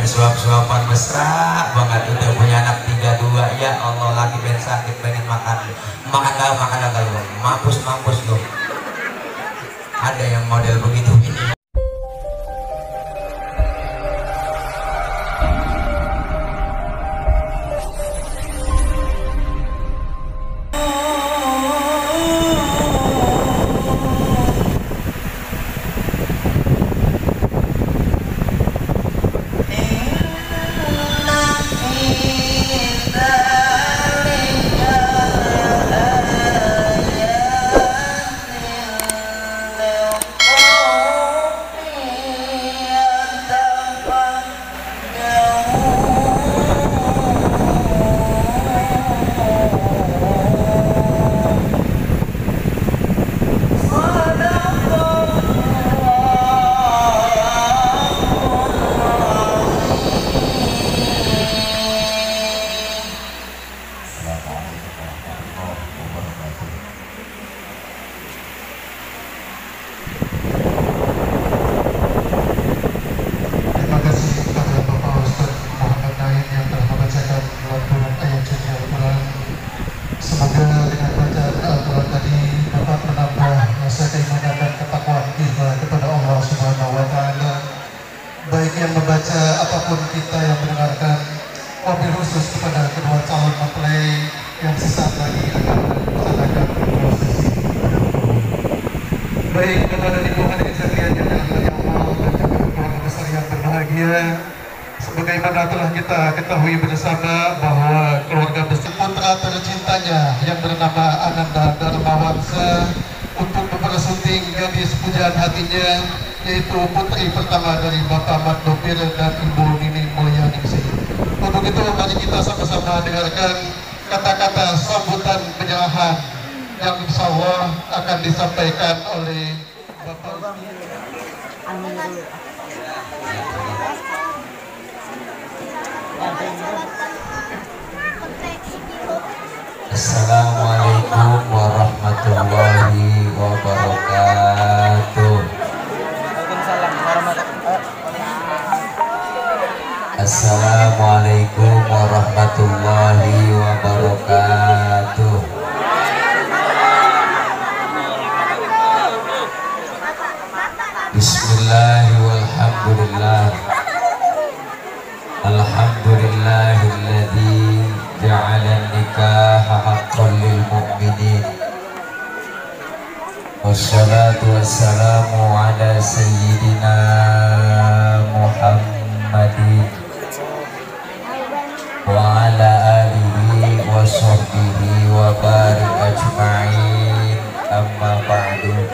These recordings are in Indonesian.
suap-suapan mesra banget, udah punya anak 32. Ya Allah, lagi pengen sakit pengen makan kalau mampus loh. Ada yang model begitu ini. Yang membaca apapun kita yang mendengarkan, wabil khusus kepada kedua calon mempelai yang sesaat lagi akan melaksanakan prosesi. Baik kepada lingkungan hadirin sekalian yang dirahmati Allah dan juga keluarga besar yang berbahagia, sebagaimana telah kita ketahui bersama bahwa keluarga besar putra tercintanya yang bernama Ananda Darmawansa untuk mempersunting gadis pujaan hatinya, yaitu putri pertama dari Bapak Ahmad Dopir dan Ibu Nini Mulyaningsih. Untuk itu mari kita sama-sama dengarkan kata-kata sambutan penyerahan yang insya Allah akan disampaikan oleh Bapak. Assalamualaikum warahmatullahi wabarakatuh. Assalamualaikum warahmatullahi wabarakatuh. Bismillah walhamdulillah. Alhamdulillahilladzi ja'ala nikaha haqqan lil mu'minin. Wassalatu wassalamu ala sayyidina Muhammadin wa ala alihi wa sahbihi wa barik ajma'in, amma ba'du.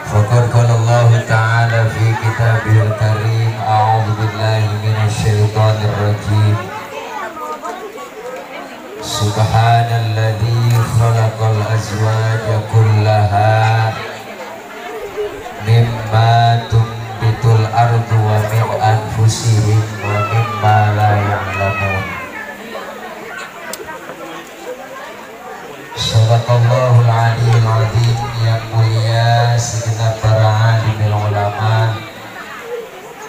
Faqad qala Allah ta'ala fi kitabihil karim, a'udzu billahi minasyaitonir rajim. Subhanalladzi khalaqal azwaja kullaha mimma tumbitul ardu wa min anfusihim wa mimma la ya'lamun. Sadaqallahul aliyyil azim. Yang mulia segenap para alimul ulama,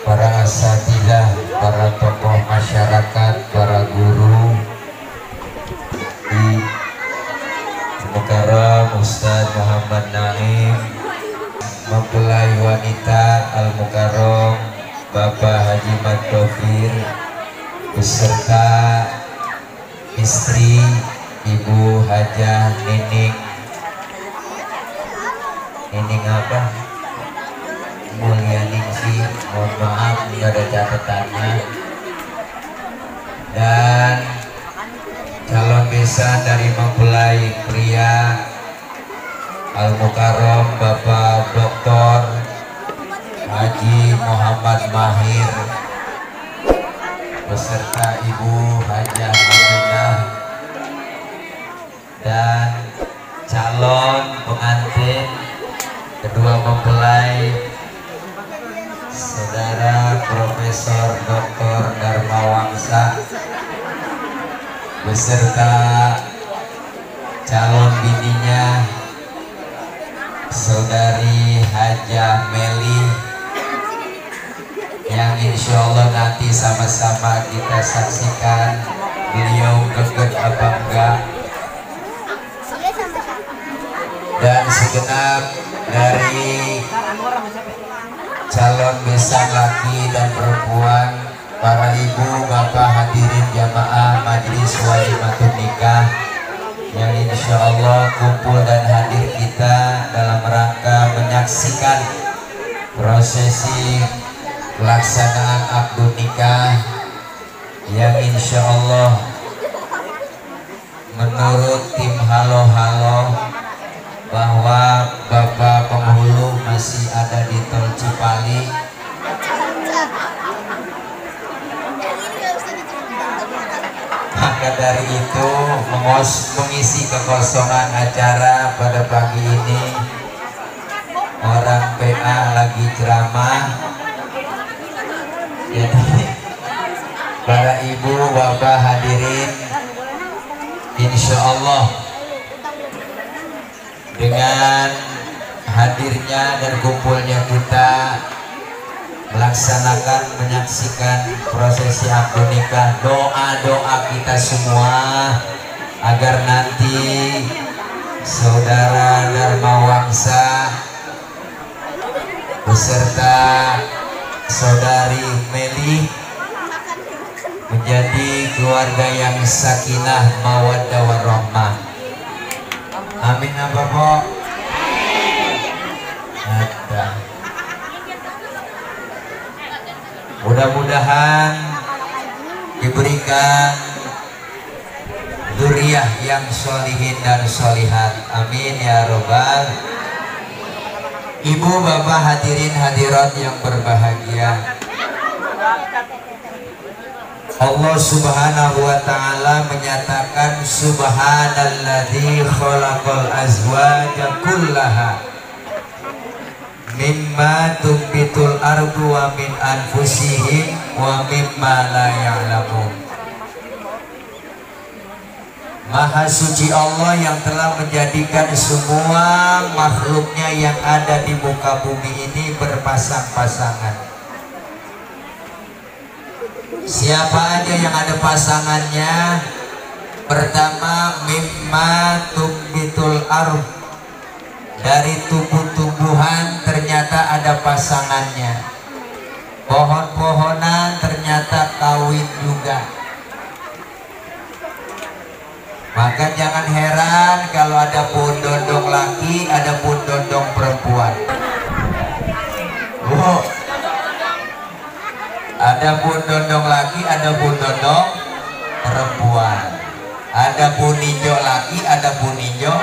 para asatidzah, para tokoh masyarakat, para guru, Mukarram Ustadz Muhammad Naim, mempelai wanita Al-Mukarram Bapak Haji Mat Dopir beserta istri Ibu Hajah Nining apa? Mulyaningsih, mohon maaf nggak ada catatannya. Dan calon besan dari mempelai pria Al-Mukarram Bapak Dr. Haji Muhammad Mahir beserta Ibu Hajah Aminah, dan calon pengantin kedua mempelai Saudara Profesor Dr. Darmawangsa beserta calon bininya Saudari Hajah Meli yang insya Allah nanti sama-sama kita saksikan beliau keket apa enggak, dan segenap dari calon besan laki dan perempuan, para ibu bapak hadirin jamaah majelis walimatun nikah yang insya Allah kumpul dan hadir kita dalam rangka menyaksikan prosesi pelaksanaan akad nikah yang insya Allah menurut tim halo-halo bahwa Bapak penghulu masih ada di Tol Cipali. Maka dari itu mengisi kekosongan acara pada pagi ini, orang PA lagi ceramah, jadi para ibu bapak hadirin insya Allah dengan hadirnya dan kumpulnya kita melaksanakan menyaksikan prosesi akad nikah, doa-doa kita semua agar nanti saudara Dharma Wangsa beserta saudari Meli menjadi keluarga yang sakinah mawaddah warahmah. Amin apa Pok? Ada. Mudah-mudahan diberikan dzurriyyah yang sholihin dan sholihat. Amin ya robbal. Ibu bapak hadirin hadirat yang berbahagia, Allah subhanahu wa ta'ala menyatakan subhanalladzi khalaqal azwaja kullaha mimma tumbitul ardu wa min anfusihim wa mimma la ya'lamun. Maha suci Allah yang telah menjadikan semua makhluknya yang ada di muka bumi ini berpasang-pasangan. Siapa aja yang ada pasangannya? Pertama, mimma tumbitul ardh, dari tumbuh-tumbuhan ternyata ada pasangannya. Pohon-pohonan ternyata kawin juga. Maka jangan heran kalau ada pohon dondong laki, ada pohon dondong perempuan. Oh, ada pohon dondong laki, ada pohon dondong perempuan. Ada pohon hijau laki, ada pohon hijau.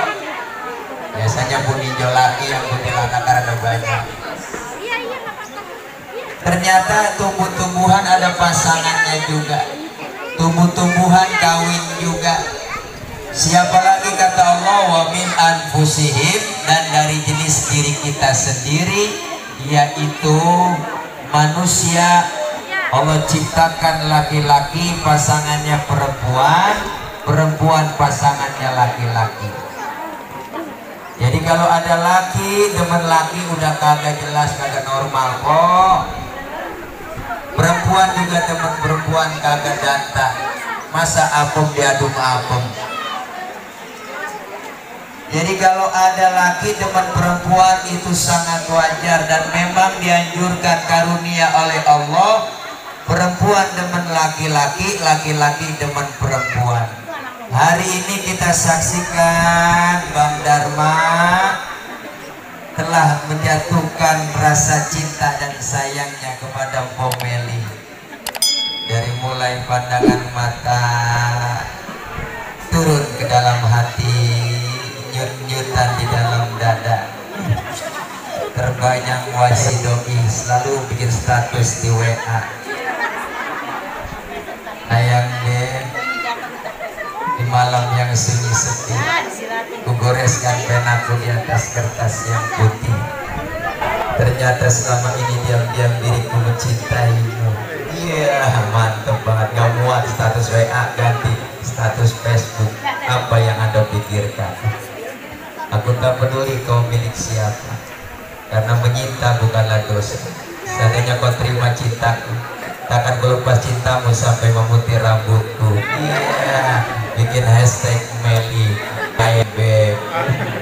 Biasanya pohon hijau laki yang kuntilanak karena banyak. Ternyata tumbuh-tumbuhan ada pasangannya juga. Tumbuh-tumbuhan kawin juga. Siapa lagi kata Allah, wa min anfusihim, dan dari jenis diri kita sendiri, yaitu manusia. Allah ciptakan laki-laki pasangannya perempuan, perempuan pasangannya laki-laki. Jadi kalau ada laki demen laki udah kagak jelas, kagak normal kok. Perempuan juga demen perempuan kagak danta. Masa apem diaduk apem. Jadi kalau ada laki demen perempuan itu sangat wajar, dan memang dianjurkan karunia oleh Allah. Perempuan demen laki-laki, laki-laki demen perempuan. Hari ini kita saksikan Bang Dharma telah menjatuhkan rasa cinta dan sayangnya kepada Mpok Meli. Dari mulai pandangan mata turun ke dalam hati, nyut-nyutan di dalam dada. Terbanyak wasidoi, selalu bikin status di WA. Ayang deh, di malam yang sunyi sepi, kugoreskan penaku di atas kertas yang putih. Ternyata selama ini diam-diam diriku mencintaimu. Iya, mantep banget. Gak muat status WA, ganti status Facebook. Apa yang Anda pikirkan? Aku tak peduli kau milik siapa, karena menyinta bukanlah dosa. katanya kau terima cintaku, takkan ku lepas cintamu sampai memutih rambutku. Iya, bikin hashtag Meli KMB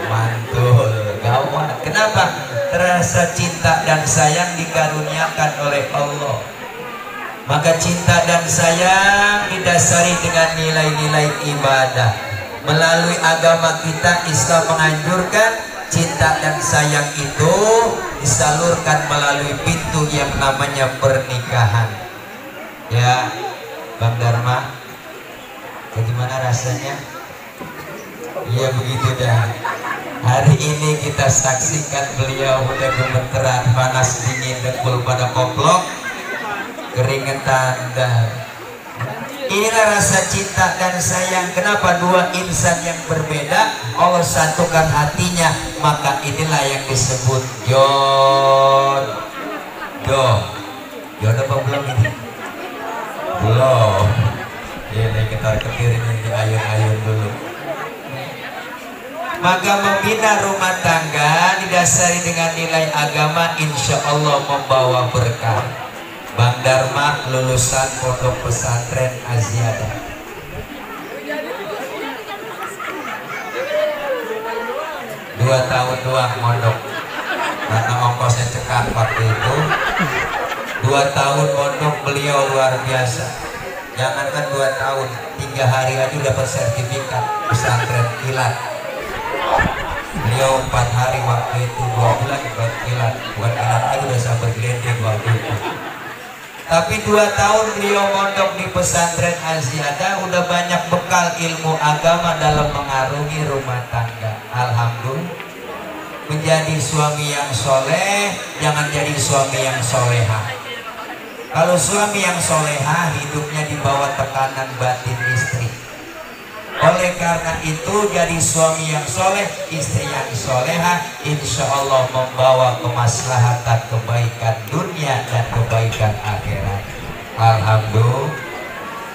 mantul gawat. Kenapa? Terasa cinta dan sayang dikaruniakan oleh Allah. Maka cinta dan sayang didasari dengan nilai-nilai ibadah. Melalui agama kita, Islam menganjurkan cinta dan sayang itu disalurkan melalui pintu yang namanya pernikahan. Ya, Bang Dharma, bagaimana rasanya? Iya begitu dah. Hari ini kita saksikan beliau udah gemeteran, panas dingin, dengkul pada koplok, keringetan dah. Inilah rasa cinta dan sayang. Kenapa dua insan yang berbeda Allah satukan hatinya? Maka inilah yang disebut jodoh. Jodoh apa belum ini? Belum. Ini kita kepirin ini ayun-ayun dulu. Maka membina rumah tangga didasari dengan nilai agama, insya Allah membawa berkah. Bang Dharma lulusan Pondok Pesantren Aziada. 2 tahun doang mondok, karena ongkosnya cekak waktu itu. 2 tahun mondok beliau luar biasa. Jangankan 2 tahun, 3 hari aja dapat sertifikat pesantren kilat. Beliau 4 hari waktu itu, 2 bulan buat kilat, bukan kilat aja udah sampai gelendeng waktu itu. Tapi 2 tahun beliau mondok di pesantren Aziada, udah banyak bekal ilmu agama dalam mengarungi rumah tangga. Alhamdulillah. Menjadi suami yang soleh, jangan jadi suami yang soleha. Kalau suami yang soleha, hidupnya di bawah tekanan batin istri. Oleh karena itu, jadi suami yang soleh, istri yang soleha, insya Allah membawa kemaslahatan, kebaikan dunia dan kebaikan akhirat. Alhamdulillah.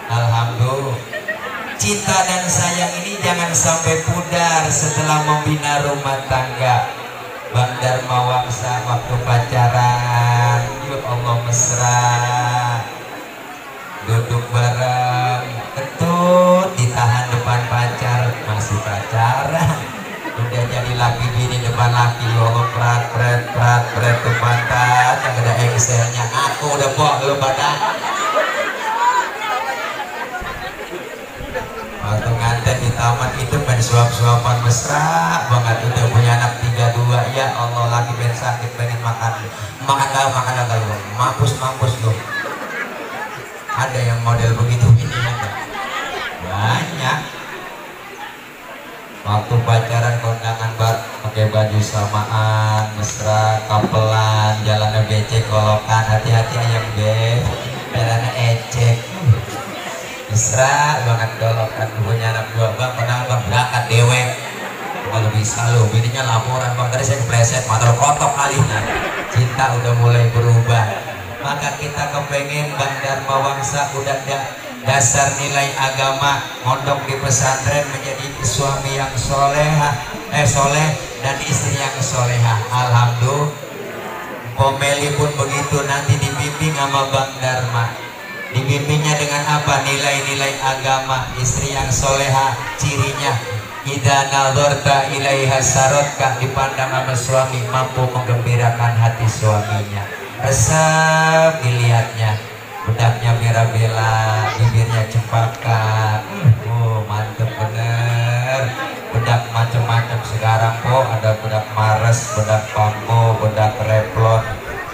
Alhamdulillah. Cinta dan sayang ini jangan sampai pudar setelah membina rumah tangga. Bang Dharma Wangsa waktu pacaran, ya Allah mesra, duduk bareng, ketut, ditahan depan pacar, masih pacaran. Udah jadi laki bini depan laki, ya Allah pret ke pantat, yang ada engselnya. Aku udah bawa lu pada. Waktu nganten di taman itu main suap-suapan mesra banget. Udah punya anak 3-2, ya Allah lagi pengen sakit, pengen makan kalau mampus lu. Ada yang model begitu ini ada banyak. Waktu pacaran kondangan pakai baju samaan, mesra, kapelan, jalannya becek kolokan, hati-hati ayam beb, jalannya ecek. Mesra banget kolokan, punya anak 2 bang, pernah bang berangkat dewek. Kalau bisa lo, bininya laporan bang, tadi saya kepleset, motor kotok kali. Cinta udah mulai berubah. Maka kita kepengen Bang Dharma Wangsa udah ada dasar nilai agama, mondok di pesantren, menjadi suami yang soleh dan istri yang soleha. Alhamdulillah. Pomeli pun begitu, nanti dibimbing sama Bang Dharma. Dibimbingnya dengan apa? Nilai-nilai agama. Istri yang soleha cirinya, idza nadharta ilaiha sarotka, dipandang sama suami mampu menggembirakan hati suaminya. Resep dilihatnya, bedaknya merah bela, bibirnya cempaka. Oh mantep bener. Bedak macam-macam sekarang kok, ada bedak Mares, bedak Pambo, bedak Revlon,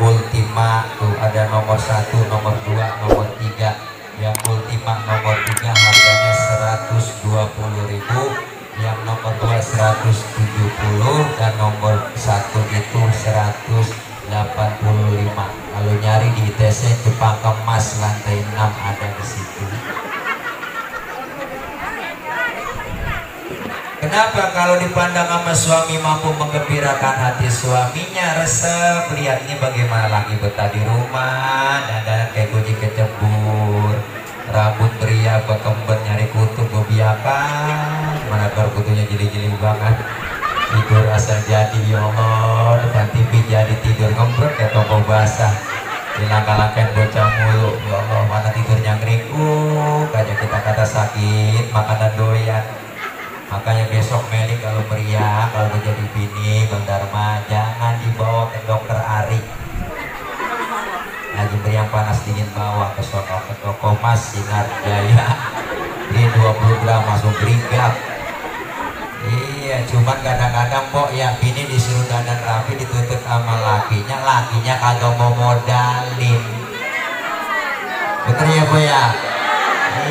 Ultima. Tuh ada nomor 1, nomor 2, nomor 3. Yang Ultima nomor 3 harganya 120.000, yang nomor 2 170, dan nomor 1 itu 185. Kalau nyari di ITC Jepang Kemas lantai 6 ada di situ. Kenapa? Kalau dipandang sama suami mampu menggembirakan hati suaminya. Resep lihat ini bagaimana lagi betah di rumah, dandan kayak kucing kecebur, rambut beria bekemben nyari kutu bebiakan, mana baru kutunya jeli-jeli banget. Tidur asal jadi, ya Allah, depan TV jadi tidur ngembrek kayak toko basah. dilangkah-langkahin bocah mulu. Ya Allah, mana tidurnya ngerikuk aja kita kata sakit makanan doyan. Makanya besok Meli kalau meriah, kalau udah jadi bini Bang Dharma, jangan dibawa ke dokter Ari. Lagi meriang panas dingin, bawa ke sono ke toko Mas Sinar Jaya. Ini 20 gram langsung geringgap. Iya, cuman kadang-kadang kok ya bini disuruh dandan rapi dituntut sama lakinya kagak mau modalin. Bener ya Bu ya?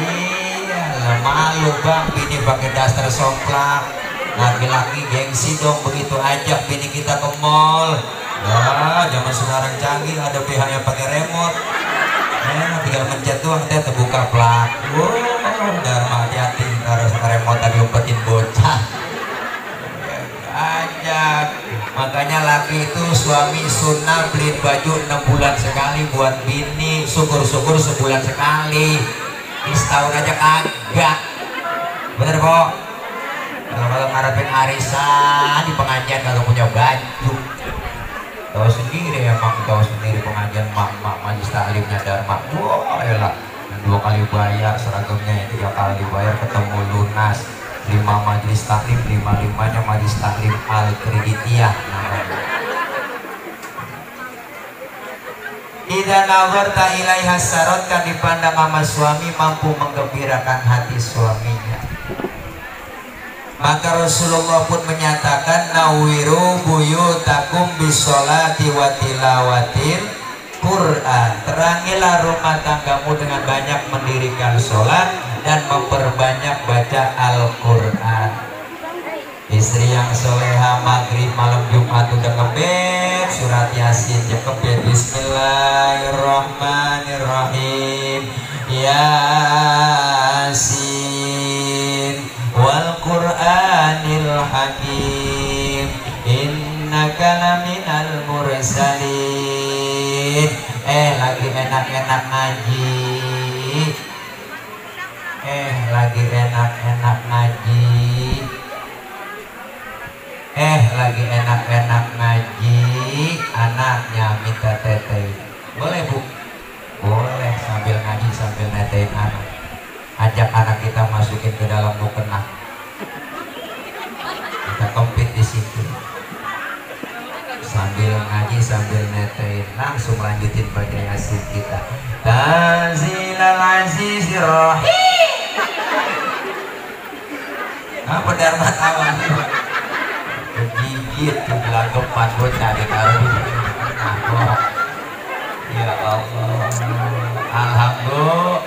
Iya, malu Bang bini pakai daster somplak. Laki-laki gengsi dong begitu ajak bini kita ke mall. Nah, zaman sekarang canggih ada BH yang pakai remote. Tinggal mencet doang teh terbuka plak. Dharma hati-hati harus remote tadi umpetin bocah. Ajak. Makanya laki itu suami sunnah beliin baju 6 bulan sekali buat bini, syukur-syukur sebulan sekali. Setahun aja kagak. Bener kok. Kalau ngarepin arisan di pengajian kalau punya baju. Tahu sendiri emang, tahu sendiri pengajian mak majlis taklimnya Dharma. Wah, elah. 2 kali bayar seragamnya, 3 kali dibayar ketemu lunas. 5 majlis taklim, 5-5-nya majlis taklim Al-Kreditiyah. Idza nazarta ilaiha sarot, kan dipandang sama suami mampu menggembirakan hati suaminya. Maka Rasulullah pun menyatakan nawiru buyutakum bisolati wa tilawatil Quran. Terangilah rumah tanggamu dengan banyak mendirikan sholat dan memperbanyak baca Al-Quran. Istri yang soleha maghrib malam Jumat udah ngebet surat Yasin jekebet Bismillahirrahmanirrahim Yasin wal Qur'anil Hakim innaka laminal mursalin. Lagi enak-enak ngaji, lagi enak-enak ngaji, lagi enak-enak ngaji, anaknya minta teteh. Boleh Bu? Boleh, sambil ngaji sambil netein anak. Ajak anak kita masukin ke dalam mukena. Kita kompet di situ. Sambil ngaji sambil netein, langsung lanjutin baca Yasin kita. Tanzilal Azizir Rahim. Apa Dharma tawa? Gigit ke belakang bocah di kali. Ya Allah, alhamdulillah,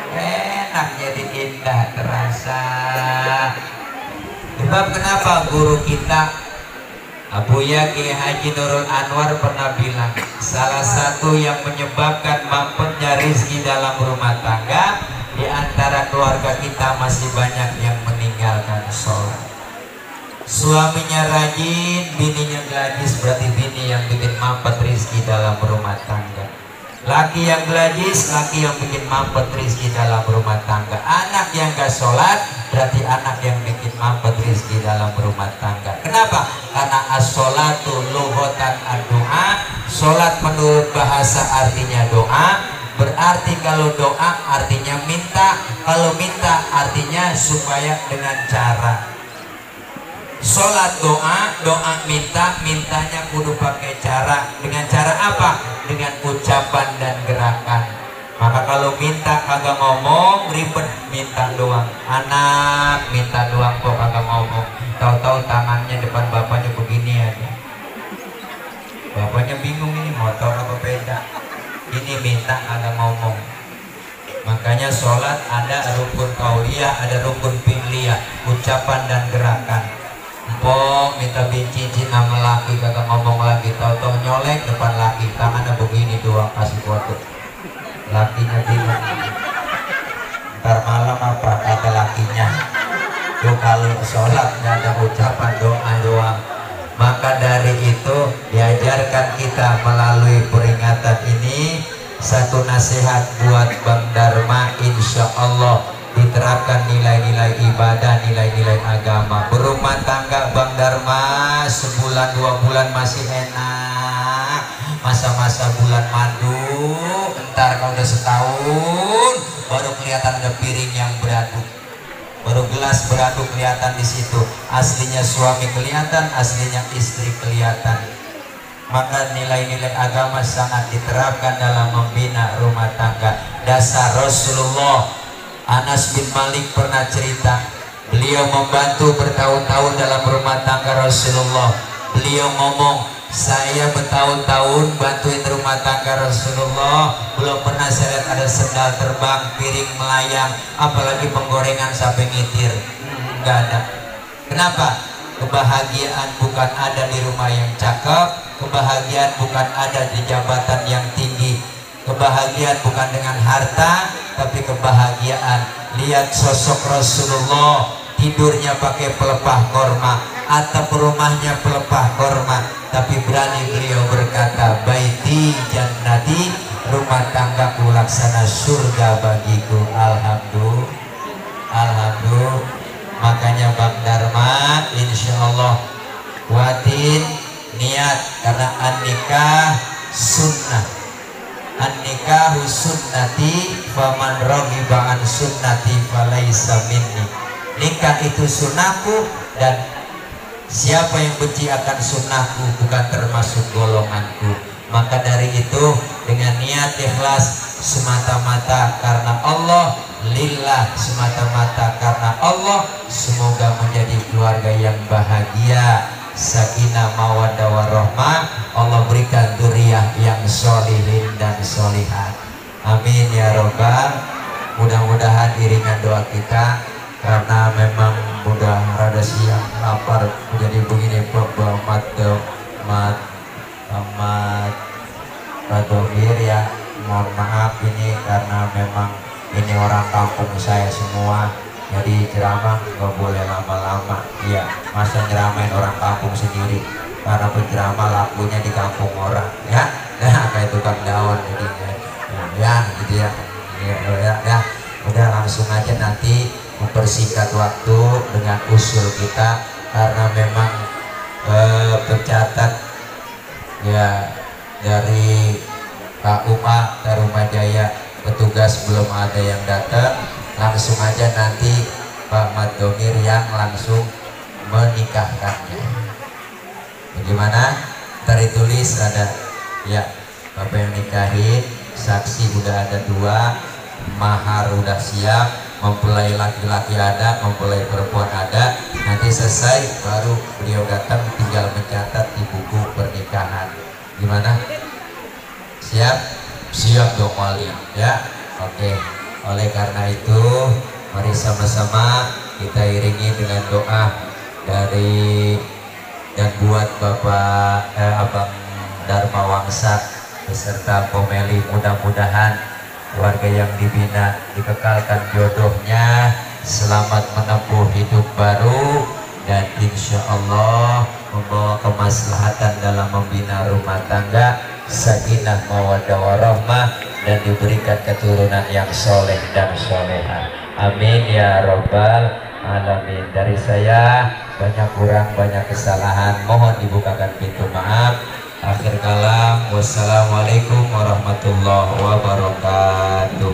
enak jadi indah terasa. Sebab kenapa guru kita Abuya Kiai Haji Nurul Anwar pernah bilang, salah satu yang menyebabkan mampetnya rezeki dalam rumah tangga, di antara keluarga kita masih banyak yang meninggalkan sholat. Suaminya rajin, bininya gelajis, berarti bini yang bikin mampet rezeki dalam rumah tangga. Laki yang gelajis, laki yang bikin mampet rezeki dalam rumah tangga. Anak yang gak sholat, berarti anak yang bikin mampet rezeki dalam rumah tangga. Kenapa? Karena as-sholatu lughatan ad-du'a. Sholat menurut bahasa artinya doa. Berarti kalau doa artinya minta. Kalau minta artinya supaya dengan cara. Sholat doa, doa minta, mintanya kudu pakai cara. Dengan cara apa? Dengan ucapan dan gerakan. Maka kalau minta kagak ngomong ribet, minta doang. Anak minta doang kok kagak ngomong. Tahu-tahu tangannya depan bapaknya begini aja. Bapaknya bingung ini motor apa beda. Ini minta kagak ngomong. Makanya sholat ada rukun qauliyah, ada rukun fi'liyah, ucapan dan gerakan. Empok minta cincin sama laki kagak ngomong lagi, tahu-tahu nyolek depan laki, tangannya begini doang kasih foto. Lakinya bingung. Ntar malam apa kata lakinya? Tuh kalau sholat nggak ada ucapan doa doang. Maka dari itu diajarkan kita melalui peringatan ini satu nasihat buat Bang Dharma, insya Allah diterapkan nilai-nilai ibadah, nilai-nilai agama. Berumah tangga Bang Dharma sebulan 2 bulan masih enak. masa-masa bulan madu, entar kalau udah setahun baru kelihatan ada piring yang beraduk, baru gelas beraduk kelihatan di situ. Aslinya suami kelihatan, aslinya istri kelihatan. Maka nilai-nilai agama sangat diterapkan dalam membina rumah tangga. Dasar Rasulullah. Anas bin Malik pernah cerita, beliau membantu bertahun-tahun dalam rumah tangga Rasulullah. Beliau ngomong, saya bertahun-tahun bantuin rumah tangga Rasulullah, belum pernah saya lihat ada sendal terbang, piring melayang, apalagi penggorengan sampai ngitir. Nggak ada. Kenapa? Kebahagiaan bukan ada di rumah yang cakep, kebahagiaan bukan ada di jabatan yang tinggi, kebahagiaan bukan dengan harta, tapi kebahagiaan lihat sosok Rasulullah, tidurnya pakai pelepah korma, atap rumahnya pelepah korma, tapi berani beliau berkata, baiti jannati, rumah tanggaku laksana surga bagiku. Alhamdulillah, alhamdulillah. Makanya Bang Dharma insya Allah kuatin niat, karena an-nikah sunnah, an-nikahu sunnati faman raghiba an sunnati falaisa minni. Nikah itu sunnahku, dan siapa yang benci akan sunnahku bukan termasuk golonganku. Maka dari itu dengan niat ikhlas semata-mata karena Allah, lillah semata-mata karena Allah, semoga menjadi keluarga yang bahagia, sakinah mawaddah warahmah. Allah berikan dzurriyyah yang sholihin dan sholihat. Amin ya robbal. Mudah-mudahan iringan doa kita, karena memang udah rada siang, lapar, jadi begini Pak Domir ya, mohon maaf ini karena memang ini orang kampung saya semua, jadi ceramah nggak boleh lama-lama ya, masa nyeramain orang kampung sendiri, karena penceramah lakunya di kampung orang ya, nah kayak tukang daun jadi ya gitu ya, ya udah langsung aja nanti mempersingkat waktu dengan usul kita, karena memang pencatat ya dari KUA Tarumajaya petugas belum ada yang datang, langsung aja nanti Pak Mat Domir yang langsung menikahkannya. Bagaimana? Tertulis ada ya, Bapak yang nikahin, saksi udah ada 2, mahar udah siap, mempelai laki-laki ada, mempelai perempuan ada. Nanti selesai baru beliau datang, tinggal mencatat di buku pernikahan. Gimana? Siap? Siap dong wali ya. Oke. Oleh karena itu mari sama-sama kita iringi dengan doa dari dan buat Bapak Abang Dharma Wangsa beserta Pomeli, mudah-mudahan keluarga yang dibina dikekalkan jodohnya, selamat menempuh hidup baru, dan insya Allah membawa kemaslahatan dalam membina rumah tangga, sakinah mawaddah warahmah, dan diberikan keturunan yang soleh dan soleha. Amin ya robbal alamin. Dari saya banyak kurang, banyak kesalahan, mohon dibukakan pintu maaf. Akhir kalam, wassalamualaikum warahmatullahi wabarakatuh.